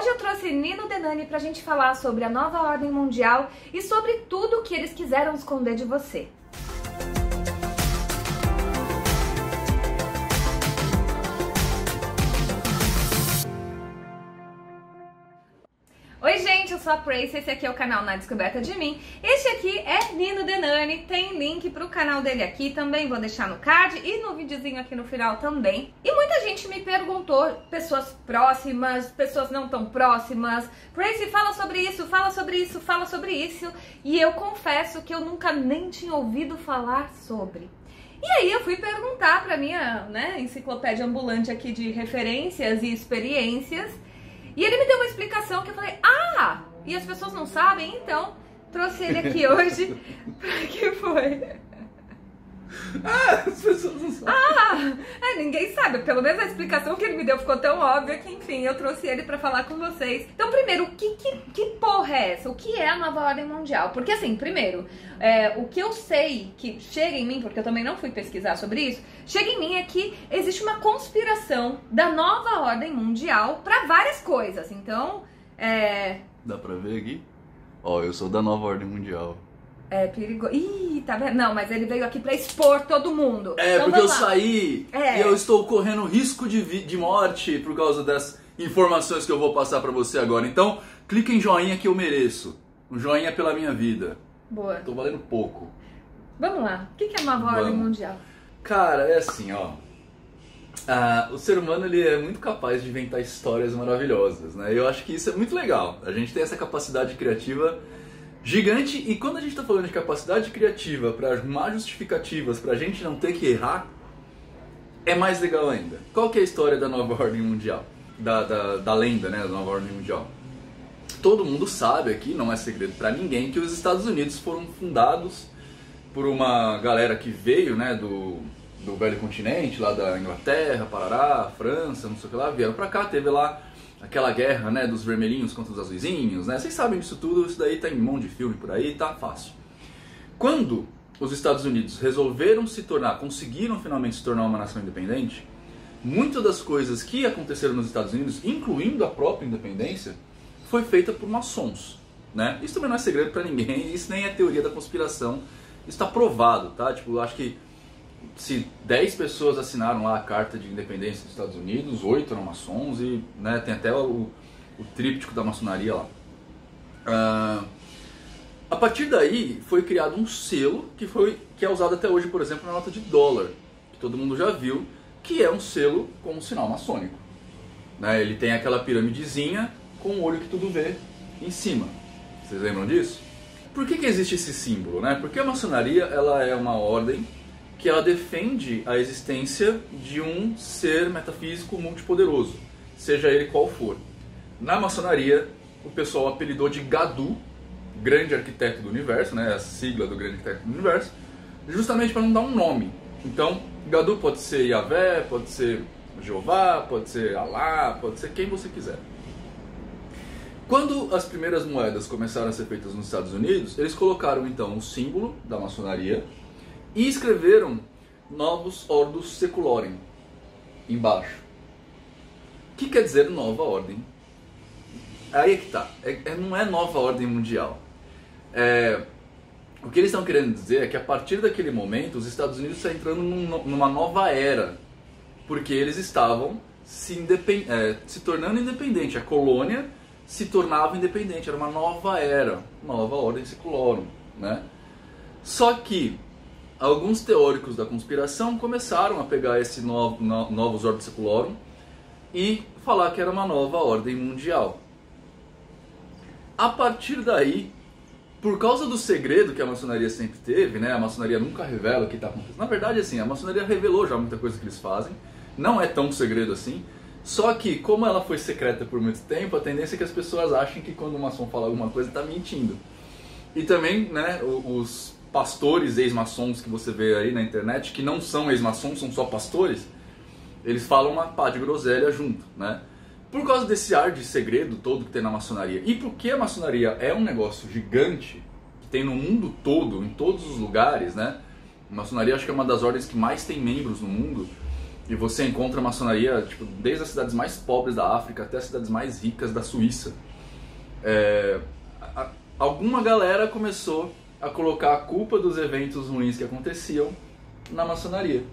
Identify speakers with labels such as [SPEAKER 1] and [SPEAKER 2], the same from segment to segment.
[SPEAKER 1] Hoje eu trouxe Nino Denani pra gente falar sobre a nova ordem mundial e sobre tudo que eles quiseram esconder de você. Oi gente, eu sou a Prace, esse aqui é o canal Na Descoberta de Mim. Este aqui é Nino Denani, tem link pro canal dele aqui, também vou deixar no card e no videozinho aqui no final também. E muita gente me perguntou, pessoas próximas, pessoas não tão próximas, Prace, fala sobre isso, fala sobre isso, fala sobre isso. E eu confesso que eu nunca nem tinha ouvido falar sobre. E aí eu fui perguntar pra minha enciclopédia ambulante aqui de referências e experiências. E ele me deu uma explicação que eu falei, e as pessoas não sabem? Então, trouxe ele aqui hoje. Pra que foi?
[SPEAKER 2] As pessoas não sabem.
[SPEAKER 1] Ninguém sabe. Pelo menos a explicação que ele me deu ficou tão óbvia que, enfim, eu trouxe ele pra falar com vocês. Então, primeiro, que porra é essa? O que é a nova ordem mundial? Porque, assim, primeiro, o que eu sei que chega em mim, porque eu também não fui pesquisar sobre isso, chega em mim é que existe uma conspiração da nova ordem mundial pra várias coisas. Então,
[SPEAKER 2] Dá pra ver aqui? Ó, eu sou da nova ordem mundial.
[SPEAKER 1] É perigoso. Ih, tá vendo? Não, mas ele veio aqui pra expor todo mundo. Então,
[SPEAKER 2] porque eu saí e eu estou correndo risco de morte por causa das informações que eu vou passar pra você agora. Então, clica em joinha que eu mereço. Um joinha pela minha vida.
[SPEAKER 1] Boa.
[SPEAKER 2] Tô valendo pouco.
[SPEAKER 1] Vamos lá. O que é a nova ordem mundial?
[SPEAKER 2] Cara, é assim, ó. O ser humano ele é muito capaz de inventar histórias maravilhosas, né? Eu acho que isso é muito legal. A gente tem essa capacidade criativa gigante, e quando a gente está falando de capacidade criativa para arrumar justificativas para a gente não ter que errar, é mais legal ainda. Qual que é a história da nova ordem mundial? Da lenda, né, da nova ordem mundial? Todo mundo sabe aqui, não é segredo para ninguém, que os Estados Unidos foram fundados por uma galera que veio, né, do velho continente, lá da Inglaterra, Parará, França, não sei o que lá, vieram para cá, teve lá aquela guerra, né, dos vermelhinhos contra os azuizinhos, né? Vocês sabem disso tudo, isso daí tá em um monte de filme por aí, tá fácil. Quando os Estados Unidos conseguiram finalmente se tornar uma nação independente, muitas das coisas que aconteceram nos Estados Unidos, incluindo a própria independência, foi feita por maçons, né? Isso também não é segredo pra ninguém, isso nem é teoria da conspiração, isso tá provado, tá? Tipo, eu acho que se 10 pessoas assinaram lá a Carta de Independência dos Estados Unidos, 8 eram maçons e, né, tem até o tríptico da maçonaria lá. A partir daí foi criado um selo que é usado até hoje, por exemplo, na nota de dólar, que todo mundo já viu, que é um selo com um sinal maçônico, né? Ele tem aquela piramidezinha com o olho que tudo vê em cima. Vocês lembram disso? Por que existe esse símbolo, né? Porque a maçonaria ela é uma ordem que ela defende a existência de um ser metafísico multipoderoso, seja ele qual for. Na maçonaria, o pessoal apelidou de Gadu, grande arquiteto do universo, né, a sigla do grande arquiteto do universo, justamente para não dar um nome. Então, Gadu pode ser Yahvé, pode ser Jeová, pode ser Alá, pode ser quem você quiser. Quando as primeiras moedas começaram a ser feitas nos Estados Unidos, eles colocaram então o símbolo da maçonaria e escreveram Novus Ordus Seclorum embaixo. O que quer dizer nova ordem? Aí é que tá. Não é nova ordem mundial. O que eles estão querendo dizer é que a partir daquele momento os Estados Unidos estão entrando numa nova era. Porque eles estavam se tornando independente. A colônia se tornava independente. Era uma nova era. Nova ordem seclorum, né? Só que alguns teóricos da conspiração começaram a pegar esse Novus Ordem Seclorum e falar que era uma nova ordem mundial. A partir daí, por causa do segredo que a maçonaria sempre teve, né? A maçonaria nunca revela o que está acontecendo. Na verdade, assim, a maçonaria revelou já muita coisa que eles fazem. Não é tão segredo assim. Só que, como ela foi secreta por muito tempo, a tendência é que as pessoas achem que quando o maçom fala alguma coisa, está mentindo. E também, né, os pastores ex-maçons que você vê aí na internet, que não são ex-maçons, são só pastores, eles falam uma pá de groselha junto, né? Por causa desse ar de segredo todo que tem na maçonaria, e porque a maçonaria é um negócio gigante, que tem no mundo todo, em todos os lugares, né? A maçonaria acho que é uma das ordens que mais tem membros no mundo, e você encontra maçonaria tipo, desde as cidades mais pobres da África até as cidades mais ricas da Suíça. Alguma galera começou a colocar a culpa dos eventos ruins que aconteciam na maçonaria,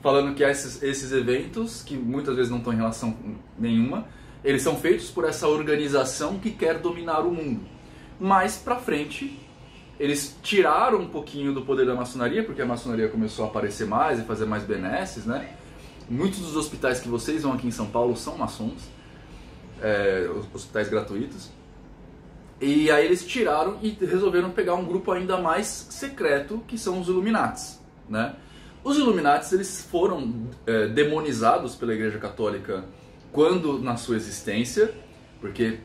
[SPEAKER 2] falando que esses eventos, que muitas vezes não estão em relação nenhuma, eles são feitos por essa organização que quer dominar o mundo. Mais pra frente, eles tiraram um pouquinho do poder da maçonaria, porque a maçonaria começou a aparecer mais e fazer mais benesses, né? Muitos dos hospitais que vocês vão aqui em São Paulo são maçons, hospitais gratuitos. E aí eles tiraram e resolveram pegar um grupo ainda mais secreto, que são os Illuminates, né? Os Illuminates, eles foram demonizados pela Igreja Católica quando na sua existência, porque,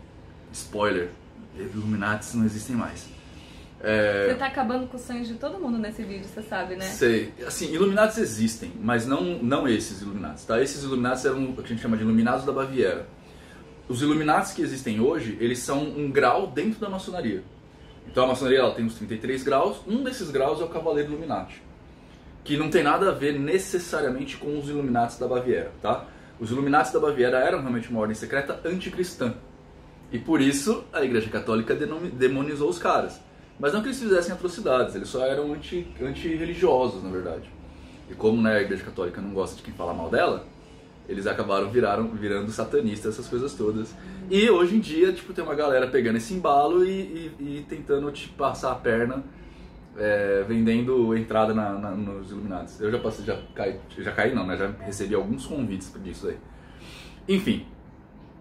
[SPEAKER 2] spoiler, Illuminates não existem mais.
[SPEAKER 1] Você tá acabando com os sonhos de todo mundo nesse vídeo, você sabe, né?
[SPEAKER 2] Sei. Assim, Illuminates existem, mas não esses Illuminates, tá? Esses Illuminates eram o que a gente chama de Iluminados da Baviera. Os Illuminates que existem hoje, eles são um grau dentro da maçonaria. Então a maçonaria ela tem uns 33 graus, um desses graus é o Cavaleiro Illuminati, que não tem nada a ver necessariamente com os Illuminates da Baviera, tá? Os Illuminates da Baviera eram realmente uma ordem secreta anticristã. E por isso a Igreja Católica demonizou os caras. Mas não que eles fizessem atrocidades, eles só eram anti-religiosos, na verdade. E como, né, a Igreja Católica não gosta de quem fala mal dela, eles acabaram virando satanistas, essas coisas todas. E hoje em dia, tipo, tem uma galera pegando esse embalo e tentando te passar a perna, vendendo entrada nos Illuminates. Eu já caí não, né? Já recebi alguns convites disso aí. Enfim,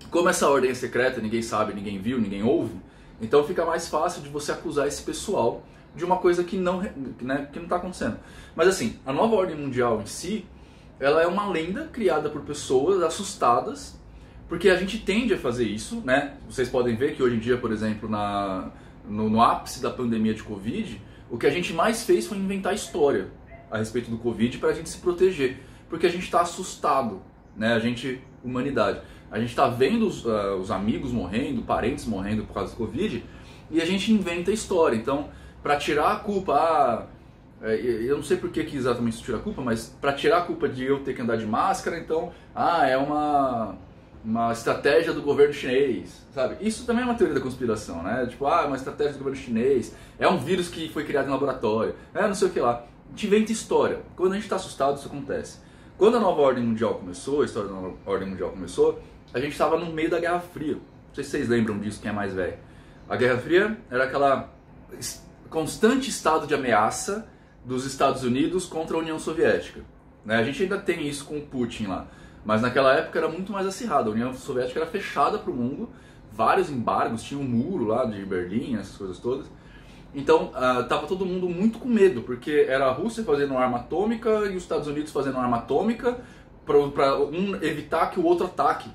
[SPEAKER 2] como essa ordem é secreta, ninguém sabe, ninguém viu, ninguém ouve, então fica mais fácil de você acusar esse pessoal de uma coisa que não está acontecendo. Mas assim, a nova ordem mundial em si, ela é uma lenda criada por pessoas assustadas, porque a gente tende a fazer isso, né? Vocês podem ver que hoje em dia, por exemplo, no ápice da pandemia de Covid, o que a gente mais fez foi inventar história a respeito do Covid para a gente se proteger, porque a gente está assustado, né? Humanidade. A gente está vendo os amigos morrendo, parentes morrendo por causa do Covid, e a gente inventa história. Então, para tirar a culpa, eu não sei por que exatamente isso tira a culpa, mas para tirar a culpa de eu ter que andar de máscara, então, é uma estratégia do governo chinês, sabe? Isso também é uma teoria da conspiração, né? Tipo, é uma estratégia do governo chinês, é um vírus que foi criado em laboratório, não sei o que lá. A gente inventa história. Quando a gente está assustado, isso acontece. Quando a nova ordem mundial começou, a história da nova ordem mundial começou, a gente estava no meio da Guerra Fria. Não sei se vocês lembram disso, quem é mais velho. A Guerra Fria era aquela constante estado de ameaça dos Estados Unidos contra a União Soviética, né? A gente ainda tem isso com o Putin lá, mas naquela época era muito mais acirrado. A União Soviética era fechada para o mundo, vários embargos, tinha um muro lá de Berlim, essas coisas todas. Então estava todo mundo muito com medo, porque era a Rússia fazendo uma arma atômica e os Estados Unidos fazendo uma arma atômica para um evitar que o outro ataque.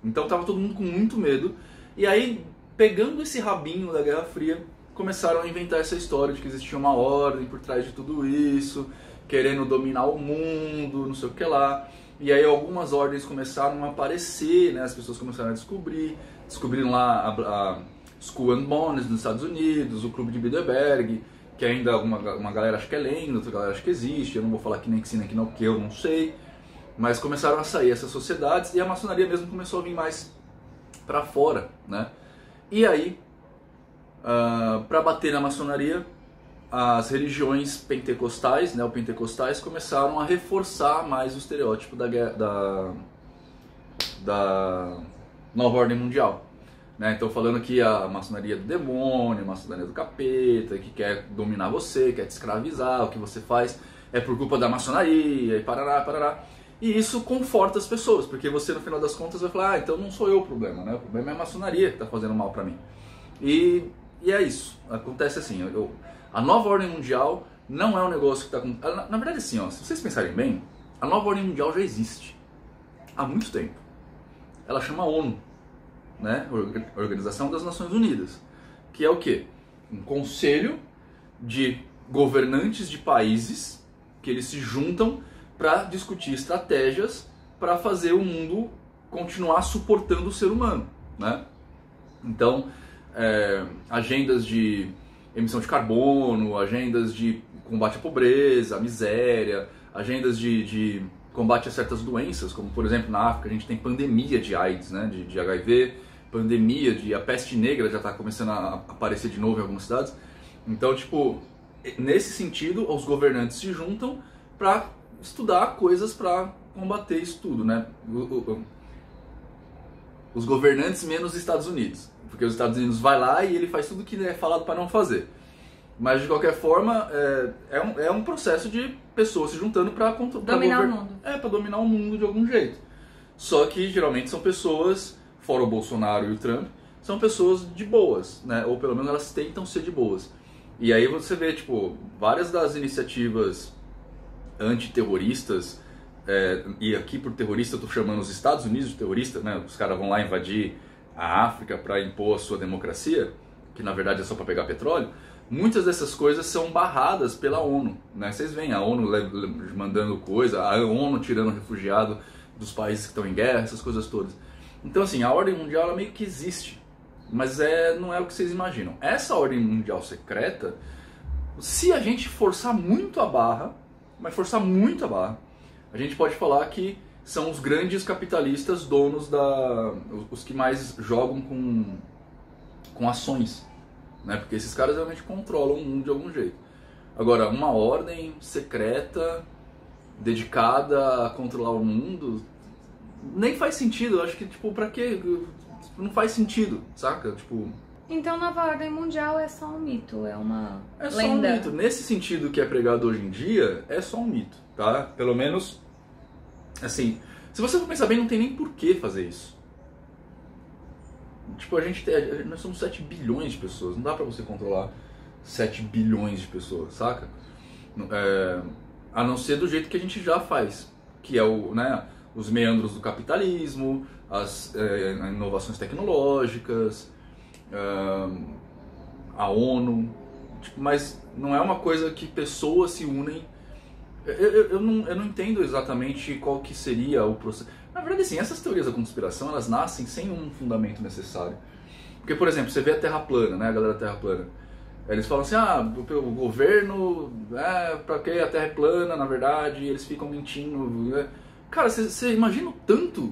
[SPEAKER 2] Então estava todo mundo com muito medo. E aí, pegando esse rabinho da Guerra Fria, começaram a inventar essa história de que existia uma ordem por trás de tudo isso, querendo dominar o mundo, não sei o que lá. E aí algumas ordens começaram a aparecer, né? As pessoas começaram a descobriram lá a Skull and Bones nos Estados Unidos, o Clube de Bilderberg, que ainda uma galera acha que é lenda, outra galera acha que existe. Eu não vou falar aqui nem que sim, nem que não, porque eu não sei. Mas começaram a sair essas sociedades e a maçonaria mesmo começou a vir mais para fora, né? E aí, para bater na maçonaria, as religiões pentecostais, neopentecostais, começaram a reforçar mais o estereótipo da nova ordem mundial, né? Então falando que a maçonaria é do demônio, a maçonaria é do capeta, que quer dominar você, quer te escravizar, o que você faz é por culpa da maçonaria, e parará. E isso conforta as pessoas, porque você no final das contas vai falar, então não sou eu o problema, né? O problema é a maçonaria que está fazendo mal para mim. E é isso, acontece assim, a nova ordem mundial não é um negócio que está... Na verdade assim, se vocês pensarem bem, a nova ordem mundial já existe há muito tempo. Ela chama ONU, né? Organização das Nações Unidas, que é o quê? Um conselho de governantes de países que eles se juntam para discutir estratégias para fazer o mundo continuar suportando o ser humano, né? Então, agendas de emissão de carbono, agendas de combate à pobreza, à miséria, agendas de combate a certas doenças, como por exemplo na África a gente tem pandemia de AIDS, né, de HIV, pandemia de a peste negra já está começando a aparecer de novo em algumas cidades. Então, tipo, nesse sentido, os governantes se juntam para estudar coisas para combater isso tudo, né? Os governantes menos os Estados Unidos, porque os Estados Unidos vai lá e ele faz tudo que é falado para não fazer. Mas de qualquer forma, é um processo de pessoas se juntando para
[SPEAKER 1] dominar o mundo.
[SPEAKER 2] Para dominar o mundo de algum jeito. Só que geralmente são pessoas, fora o Bolsonaro e o Trump, são pessoas de boas, né? Ou pelo menos elas tentam ser de boas. E aí você vê, tipo, várias das iniciativas antiterroristas, e aqui por terrorista eu tô chamando os Estados Unidos de terrorista, né? Os caras vão lá invadir a África para impor a sua democracia, que na verdade é só para pegar petróleo. Muitas dessas coisas são barradas pela ONU, né? Vocês veem a ONU mandando coisa, a ONU tirando refugiado dos países que estão em guerra, essas coisas todas. Então assim, a ordem mundial ela meio que existe, mas não é o que vocês imaginam. Essa ordem mundial secreta, se a gente forçar muito a barra, mas forçar muito a barra, a gente pode falar que são os grandes capitalistas donos os que mais jogam com ações, né? Porque esses caras realmente controlam o mundo de algum jeito. Agora, uma ordem secreta dedicada a controlar o mundo nem faz sentido. Eu acho que, tipo, pra quê? Não faz sentido, saca? Tipo...
[SPEAKER 1] Então, nova ordem mundial é só um mito, é uma lenda.
[SPEAKER 2] É só um mito. Nesse sentido que é pregado hoje em dia, é só um mito, tá? Pelo menos, assim, se você for pensar bem, não tem nem por que fazer isso. Tipo, nós somos 7 bilhões de pessoas, não dá pra você controlar 7 bilhões de pessoas, saca? A não ser do jeito que a gente já faz, que é os meandros do capitalismo, as inovações tecnológicas, a ONU, tipo, mas não é uma coisa que pessoas se unem. Eu não entendo exatamente qual que seria o processo. Na verdade, assim, essas teorias da conspiração, elas nascem sem um fundamento necessário. Porque, por exemplo, você vê a Terra plana, né, a galera da Terra plana. Eles falam assim, o governo, pra que a Terra é plana, na verdade, eles ficam mentindo. Cara, você imagina o tanto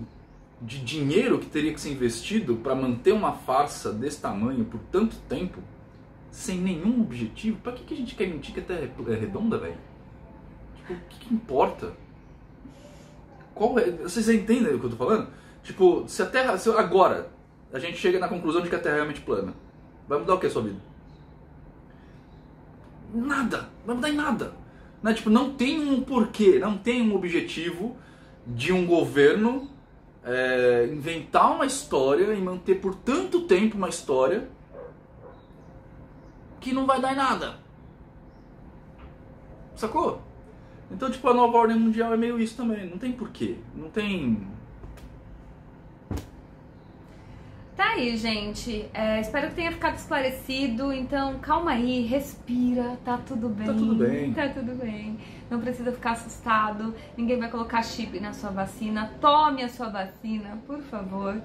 [SPEAKER 2] de dinheiro que teria que ser investido para manter uma farsa desse tamanho por tanto tempo, sem nenhum objetivo? Pra que a gente quer mentir que a Terra é redonda, velho? Tipo, o que importa? Vocês entendem o que eu tô falando? Tipo, se a Terra... agora a gente chega na conclusão de que a Terra é realmente plana, vai mudar o que a sua vida? Nada! Vai mudar em nada! Né? Tipo, não tem um porquê, não tem um objetivo de um governo inventar uma história e manter por tanto tempo uma história que não vai dar em nada. Sacou? Então, tipo, a nova ordem mundial é meio isso também. Não tem porquê. Não tem...
[SPEAKER 1] Tá aí, gente. Espero que tenha ficado esclarecido. Então, calma aí, respira. Tá tudo bem.
[SPEAKER 2] Tá tudo bem.
[SPEAKER 1] Tá tudo bem. Não precisa ficar assustado. Ninguém vai colocar chip na sua vacina. Tome a sua vacina, por favor.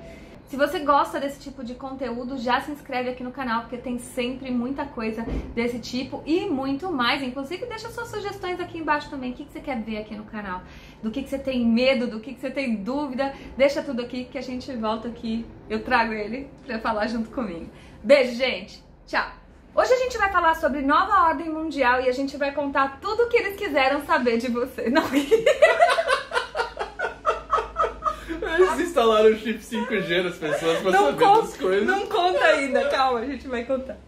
[SPEAKER 1] Se você gosta desse tipo de conteúdo, já se inscreve aqui no canal, porque tem sempre muita coisa desse tipo e muito mais. Inclusive, deixa suas sugestões aqui embaixo também. O que você quer ver aqui no canal? Do que você tem medo, do que você tem dúvida. Deixa tudo aqui que a gente volta aqui. Eu trago ele pra falar junto comigo. Beijo, gente. Tchau. Hoje a gente vai falar sobre nova ordem mundial e a gente vai contar tudo o que eles quiseram saber de você. Não.
[SPEAKER 2] Eles instalaram o chip 5G nas pessoas pra saber das coisas.
[SPEAKER 1] Não conta ainda, calma, a gente vai contar.